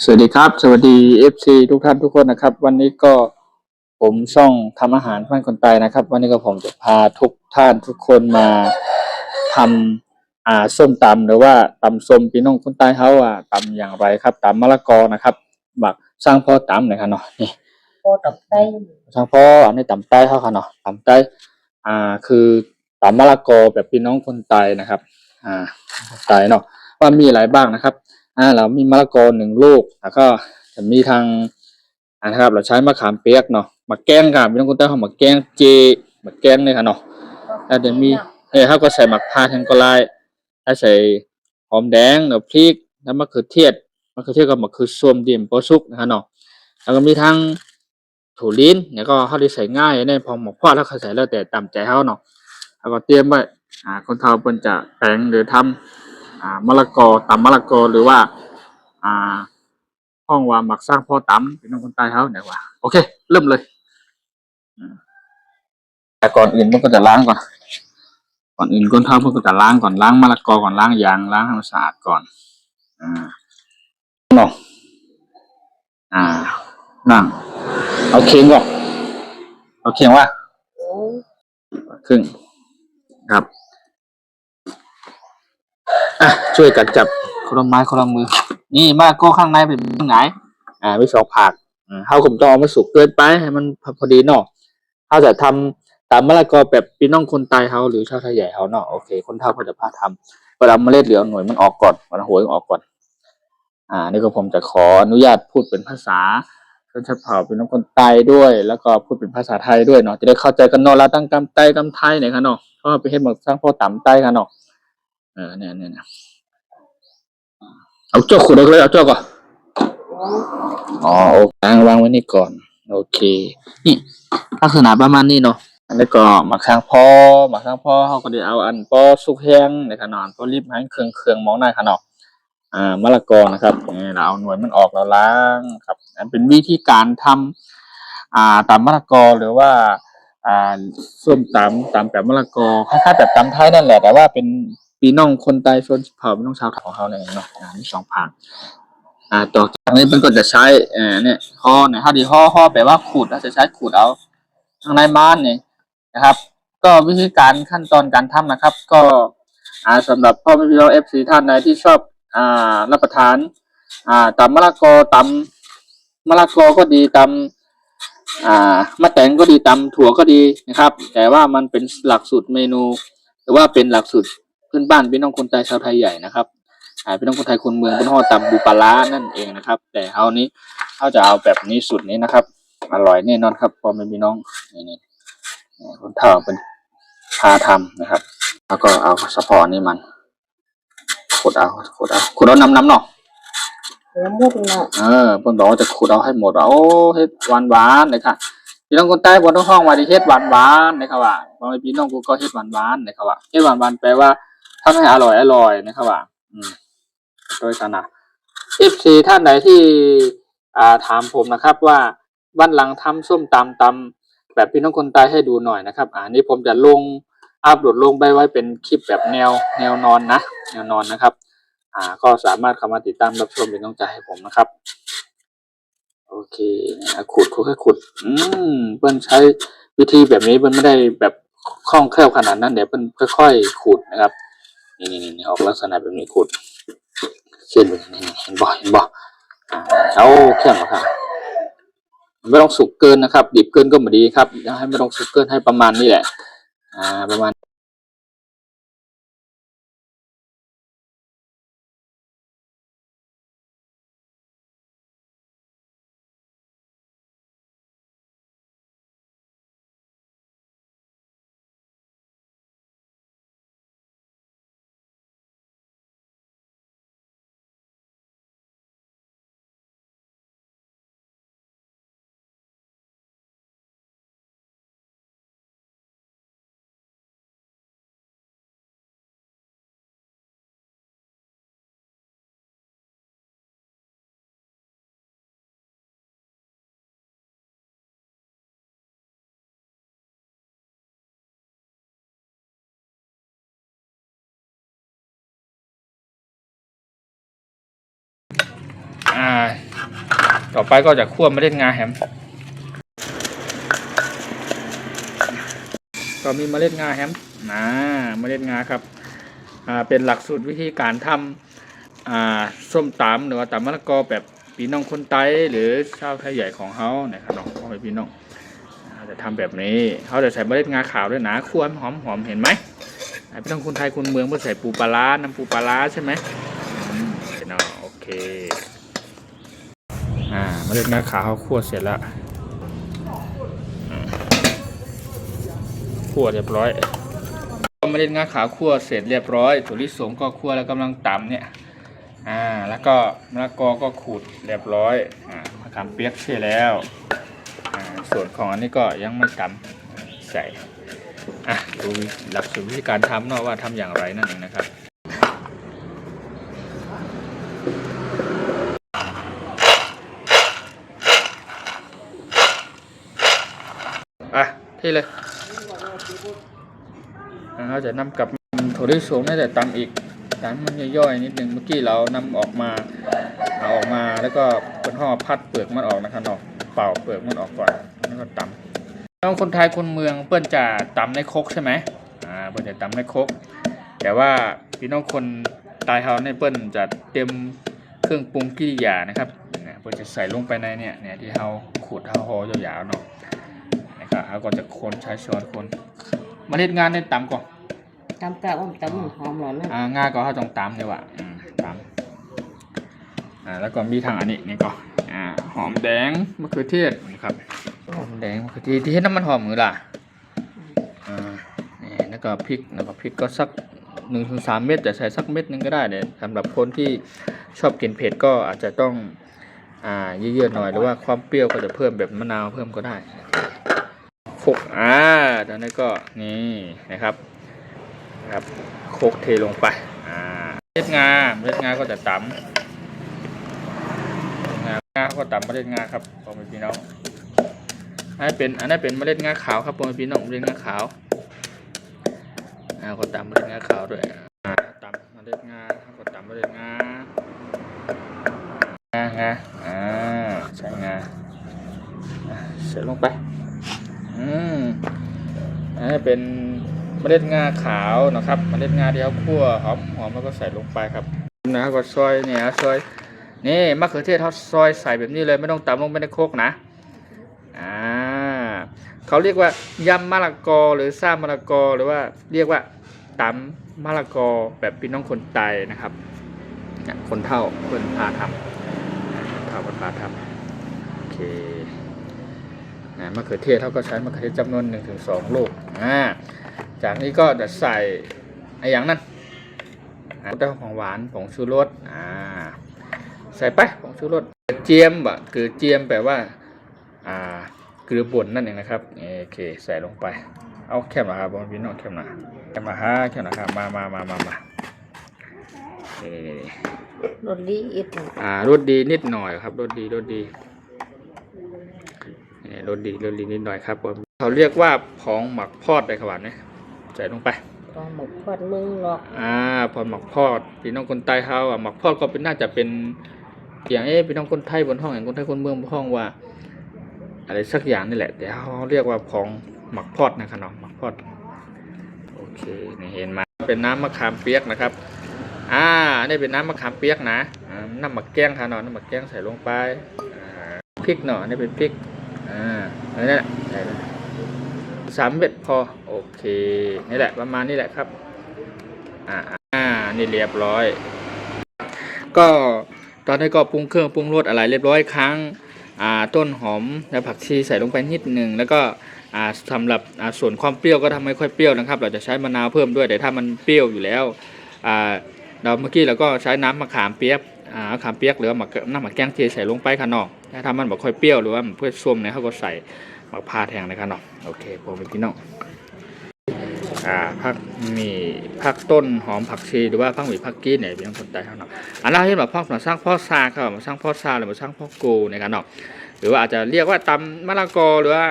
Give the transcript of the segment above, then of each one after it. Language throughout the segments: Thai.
สวัสดีครับสวัสดี FC ทุกท่านทุกคนนะครับวันนี้ก็ผมช่องทำอาหารบ้านคนไตนะครับวันนี้ก็ผมจะพาทุกท่านทุกคนมาทำส้มตำหรือว่าตำส้มพี่น้องคนใต้เขาตำอย่างไรครับตำมะละกอนะครับหมักสร้างพ่อตำหน่อยครับเนาะนี่โอตับไตสร้างพ่ออันนี้ตำใต้เขาค่ะเนาะตำใต้คือตำมะละกอแบบพี่น้องคนใต้นะครับใต้เนาะว่ามีอะไรบ้างนะครับเรามีมะละกอ1 ลูกแล้วก็จะมีทางนะครับเราใช้มะขามเปียกเนาะมาแกงครับพี่น้องคนใต้เขามาแกงเจมาแกงเลยค่ะเนาะแล้วจะมีเขาก็ใส่หมักพาแทงก็ลายถ้าใส่หอมแดงแล้วพริกแล้วมะเขือเทศกับมะเขือส้มดิ่มโปซุกนะคะเนาะแล้วก็มีทั้งถั่วลิ้นแล้วก็เขาได้ใส่ง่ายในพอหมกพอดแล้วเขาใส่แล้วแต่ตามใจเขาเนาะแล้วก็เตรียมไว้คนเฒ่าเพิ่นจะแปลงหรือทำมะละกอตำมะละกอหรือว่าอ่าห้องว่าหมักสร้างพ่อตำเป็นคนใต้เขาเนี่ยว่าโอเคเริ่มเลยแต่ก่อนอื่นมันก็จะล้างก่อนอื่นคนเฒ่าเพิ่นก็จะล้างก่อนล้างมะละกอก่อนล้างยางล้างให้มันสะอาดก่อนอ่าเนาะอ่านั่งเอาเคียงก่อนเอาเคียงว่าครึ่งครับช่วยกันจับคนละไม้คนละมือนี่มะละกอข้างในเป็นตรงไหนมี2 ผักเขาก็ต้องเอามาสุกเกินไปให้มันพอดีเนาะเขาจะทำตามมะละกอแบบพี่น้องคนใต้เขาหรือชาวไทยใหญ่เขาเนาะโอเคคนเฒ่าเขาจะพาทำเวลาเมล็ดเหลืองหน่วยมันออกก่อนมันหัวมันออกก่อนนี่ก็ผมจะขออนุญาตพูดเป็นภาษาชนชาติเผ่าพี่น้องคนใต้ด้วยแล้วก็พูดเป็นภาษาไทยด้วยเนาะจะได้เข้าใจกันเนาะแล้วตั้งกำไต้กำไทยเนี่ยค่ะเนาะก็ไปเฮ็ดหมกสร้างพ่อตำใต้ค่ะเนาะเนี่ยเอาจ้าขุดเลยเอาจ้าก่อนโอเควางไว้นี่ก่อนโอเคนี่ลักษณะประมาณนี้เนาะอันนี้ก็หมักข้างพ่อเขาก็ได้เอาอันปอสุกแห้งในขนาดปอรีบให้เครื่องมองได้ขนาดมะละกอนะครับเราเอาหน่วยมันออกแล้วล้างครับอันเป็นวิธีการทำตำมะละกอหรือว่าอ่าส้มตำแบบมะละกอคล้ายๆแบบตำไทยนั่นแหละแต่ว่าเป็นพี่น้องคนใต้ชนเผ่าพี่น้องชาวไทยของเขาเนี่ยเนาะมี2 ผักต่อจากนี้มันก็จะใช้เนี่ยห่อเนี่ยถ้าดีห่อแปลว่าขูดเราจะใช้ขูดเอาข้างในม้านเนี่ยนะครับก็วิธีการขั้นตอนการทำนะครับก็สำหรับพ่อแม่พี่น้องFCท่านใดที่ชอบรับประทานตำมะละกอตำมะละกอก็ดีตำมะแตงก็ดีตำถั่วก็ดีนะครับแต่ว่ามันเป็นหลักสูตรเมนูหรือว่าเป็นหลักสูตรพื้นบ้านพี่น้องคนไทยชาวไทยใหญ่นะครับพี่น้องคนไทยคนเมืองเป็นห่อตำบูปลาร้านั่นเองนะครับแต่เอานี้เขาจะเอาแบบนี้สูตรนี้นะครับอร่อยแน่นอนครับพ่อแม่พี่น้องนี่คนเฒ่าเป็นพาทำนะครับแล้วก็เอาเฉพาะนี้มันขุดเอาน้ำเนาะแล้วหมดเนาะเพิ่นบอกว่าจะขุดเอาให้หมดเอาเฮ็ดหวานๆเลยค่ะพี่น้องคนใต้บ่ต้องฮ้องว่าสิเฮ็ดหวานๆนะครับว่าพ่อแม่พี่น้องกูก็เฮ็ดหวานๆนะครับว่าเฮ็ดหวานๆแปลว่าทำให้อร่อยนะครับว่าโดยกันนะ FC ท่านไหนที่ถามผมนะครับว่าวันหลังทำส้มตำแบบพี่น้องคนใต้ให้ดูหน่อยนะครับนี่ผมจะอัปโหลดลงไปไว้เป็นคลิปแบบแนวนอนนะแนวนอนนะครับก็สามารถเข้ามาติดตามรับชมเป็นกำลังใจให้ผมนะครับโอเคขุดเพิ่นใช้วิธีแบบนี้เพิ่นไม่ได้แบบคล่องแคล่วขนาดนั้นเดี๋ยวเพิ่นค่อยๆขุดนะครับนี่ออกลักษณะแบบนี้ขุดเช่นนี่เห็นบ่เอาแค่นั้นครับไม่ต้องสุกเกินนะครับดิบเกินก็ไม่ดีครับให้ไม่ต้องสุกเกินให้ประมาณนี้แหละประมาณ ต่อไปก็จะคั่วเมล็ดงาแฮมก็มีเมล็ดงาแฮมเมล็ดงาครับเป็นหลักสูตรวิธีการทำส้มตำหรือว่าตำมะละกอแบบพี่น้องคนไต้หรือชาวไทยใหญ่ของเขานะครับน้องพ่อแม่พี่น้องจะทำแบบนี้เขาจะใส่เมล็ดงาขาวด้วยนะคั่วหอมเห็นไหมพี่น้องคนไทยคนเมืองเมื่อใส่ปูปลาร้าน้ำปูปลาร้าใช่ไหมเนาะโอเคเมล็ดงาขาวเขาคั่วเสร็จแล้วคั่วเรียบร้อยเมล็ดงาขาวคั่วเสร็จเรียบร้อยถั่วลิสงก็คั่วแล้วกำลังตำเนี่ยแล้วก็มะละกอก็ขูดเรียบร้อยมะขามเปียกเสร็จแล้วส่วนของอันนี้ก็ยังไม่ตำใส่ดูหลักสูตรวิธีการทำเนาะว่าทำอย่างไรนั่นเองนะครับที่เลยเราจะนำกับถั่วลิสงนี่แต่ตำอีกตำมันย่อยๆนิดนึงเมื่อกี้เรานำออกมาเอาออกมาแล้วก็เป็นห่อพัดเปลือกมันออกนะครับเนาะเป่าเปลือกมันออกก่อนแล้วก็ตำแล้วคนไทยคนเมืองเปิ้นจะตำในครกใช่ไหมเปิ้นจะตำในครกแต่ว่าพี่น้องคนใต้เฮาในเปิ้นจะเต็มเครื่องปรุงกิริยานะครับเปิ้นจะใส่ลงไปในเนี่ยที่เฮาขูดเฮาห่อยาวๆเนาะเขาก็จะคนใช้ช้อนคนเมล็ดงาเนี่ยตำก่อนตำกะว่าตำมันหอมหรอนะงาก็เขาต้องตำเลยว่ะตำแล้วก็มีทางอันนี้นี่ก็หอมแดงมะเขือเทศนะครับหอมแดงมะเขือเทศที่เห็นน้ำมันหอมมือล่ะนี่แล้วก็พริกก็สัก1-3 เม็ดแต่ใส่สักเม็ดนึงก็ได้เนี่ยสำหรับคนที่ชอบกินเผ็ดก็อาจจะต้องเยอะๆหน่อยหรือว่าความเปรี้ยวก็จะเพิ่มแบบมะนาวเพิ่มก็ได้โคกตอนนี้ก็นี่นะครับโคกเทลงไปเม็ดงาก็จะตำงาก็ตำเมล็ดงาครับพ่อแม่พี่น้องอันนี้เป็นเมล็ดงาขาวครับพ่อแม่พี่น้องเมล็ดงาขาวก็ตำเมล็ดงาขาวด้วยตำเมล็ดงาก็ตำเมล็ดงาใส่งาใส่ลงไปอันนี้เป็นเมล็ดงาขาวนะครับเมล็ดงาที่เขาคั่วหอมแล้วก็ใส่ลงไปครับก็ซอยนี่มะเขือเทศเขาซอยใส่แบบนี้เลยไม่ต้องตำลงไปในโคกนะเขาเรียกว่ายำมะละกอหรือซ่ามะละกอหรือว่าเรียกว่าตำมะละกอแบบพี่น้องคนไทยนะครับคนเฒ่าเพิ่นพาทำโอเคมะเขือเทศเขาก็ใช้มะเขือเทศจำนวน 1-2 ลูกจากนี้ก็จะใส่อย่างนั้นเต้าของหวานผงชูรสใส่ไปผงชูรสเจียมคือเจียมแปลว่าเกลือป่นนั่นเองนะครับโอเคใส่ลงไปเอาแค่มาครับบอลพี่น้องแค่มาครับมารสดีนิดหน่อยครับรสดีนิดหน่อยครับเขาเรียกว่าผงหมักพอดได้ครับเนี่ยใส่ลงไปผงหมักพอดมึงหรอกผงหมักพอดพี่น้องคนใต้เขาหมักพอดก็เป็นน่าจะเป็นอย่างพี่น้องคนไทยบนห้องอย่างคนไทยคนเมืองบนห้องว่าอะไรสักอย่างนี่แหละแต่เขาเรียกว่าผงหมักพอดนะครับน้องหมักพอดโอเคนี่เห็นมาเป็นน้ำมะขามเปียกนะครับนี่เป็นน้ำมะขามเปียกนะน้ำมะแกงค่ะน้ำมะแกงใส่ลงไปพริกหน่อยนี่เป็นพริกนี่แหละใส่3 เม็ดพอโอเคนี่แหละประมาณนี้แหละครับนี่เรียบร้อยก็ตอนนี้ก็ปรุงเครื่องปรุงรสอะไรเรียบร้อยครั้งต้นหอมและผักชีใส่ลงไปนิดนึงแล้วก็สำหรับส่วนความเปรี้ยวก็ทำไม่ค่อยเปรี้ยวนะครับเราจะใช้มะนาวเพิ่มด้วยแต่ถ้ามันเปรี้ยวอยู่แล้วเราเมื่อกี้เราก็ใช้น้ำมะขามเปียกมะขามเปียกหรือน้ำมะแกงเทใส่ลงไปค่ะน้องถ้ามันบ่ค่อยเปรี้ยวหรือว่าเพื่อส้มเนี่ยเขาก็ใส่มะพร้าวแทงนะครับน้องโอเคผมเป็นพี่น้อง ผักหมี่ผักต้นหอมผักชีหรือว่าผักหมี่ผักกี้เนี่ยพี่น้องคนใต้เขาเนาะอันนั้นที่แบบพ่อมาสร้างพ่อซาครับมาสร้างพ่อซาหรือมาสร้างพ่อกูในการเนาะหรือว่าอาจจะเรียกว่าตำมะละกอหรือว่า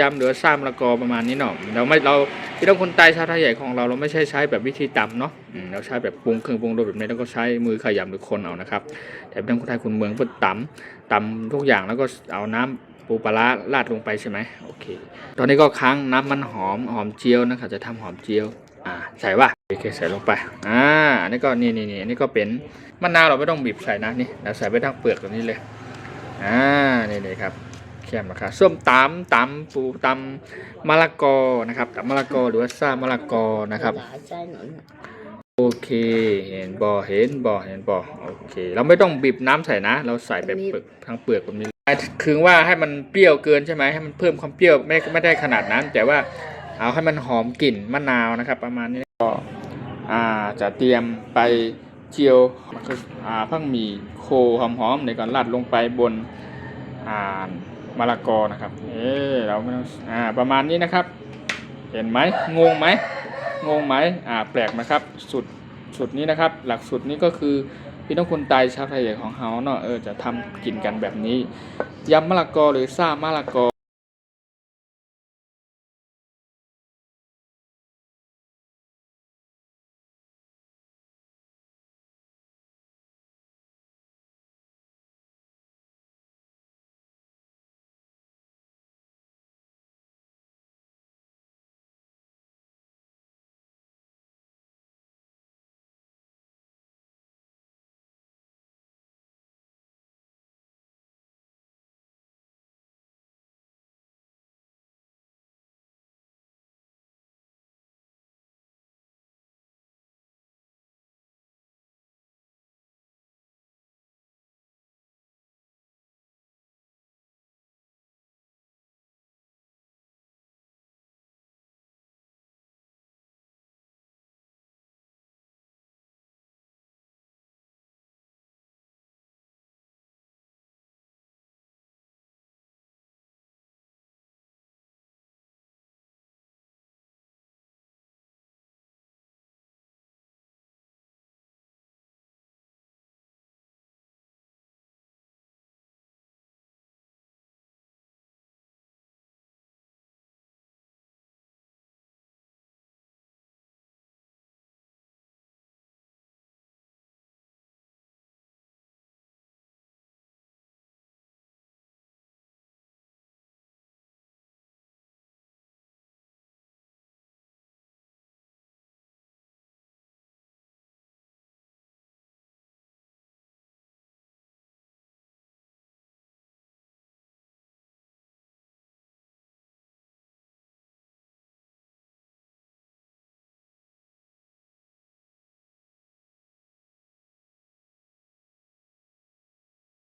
ยำหรือว่าซ่ามะละกอประมาณนี้เนาะเราพี่น้องคนใต้ชาวไทยใหญ่ของเราไม่ใช่ใช้แบบวิธีตำเนาะเราใช้แบบปรุงเครื่องปรุงรสแบบนี้แล้วก็ใช้มือขยำหรือคนเอานะครับแต่พี่น้องคนไทยคนเมืองเพิ่งตำทุกอย่างแล้วก็เอาน้ำปูปลาร้าราดลงไปใช่ไหมโอเคตอนนี้ก็ค้างน้ำมันหอมเจียวนะครับจะทำหอมเจียวใส่ว่าโอเคใส่ลงไปอันนี้ก็นี่อันนี้ก็เป็นมะนาวเราไม่ต้องบีบใส่นะนี่เราใส่ไปทั้งเปลือกตรงนี้เลยนี่เลยครับแค่มาครับส้มตำปูตำมะละกอนะครับตำมะละกอหรือว่าซ่ามะละกอนะครับ หลายใจหน่อยนะ โอเคเห็นบ่โอเคเราไม่ต้องบีบน้ำใส่นะเราใส่แบบเปลือกทั้งเปลือกแบบนี้คือว่าให้มันเปรี้ยวเกินใช่ไหมให้มันเพิ่มความเปรี้ยวไม่ได้ขนาดนั้น แต่ว่าเอาให้มันหอมกลิ่นมะนาวนะครับ ประมาณนี้ก็จะเตรียมไปเจียวผักหมี่โคหอมๆในการราดลงไปบนมะละกอนะครับเราไม่ต้องประมาณนี้นะครับ เห็นไหมงงไหมแปลกนะครับสุดนี้นะครับหลักสุดนี้ก็คือพี่น้องคนไทยชาวไทยใหญ่ของเฮาเนาะจะทำกินกันแบบนี้ยำมะละกอหรือซ่ามะละกอ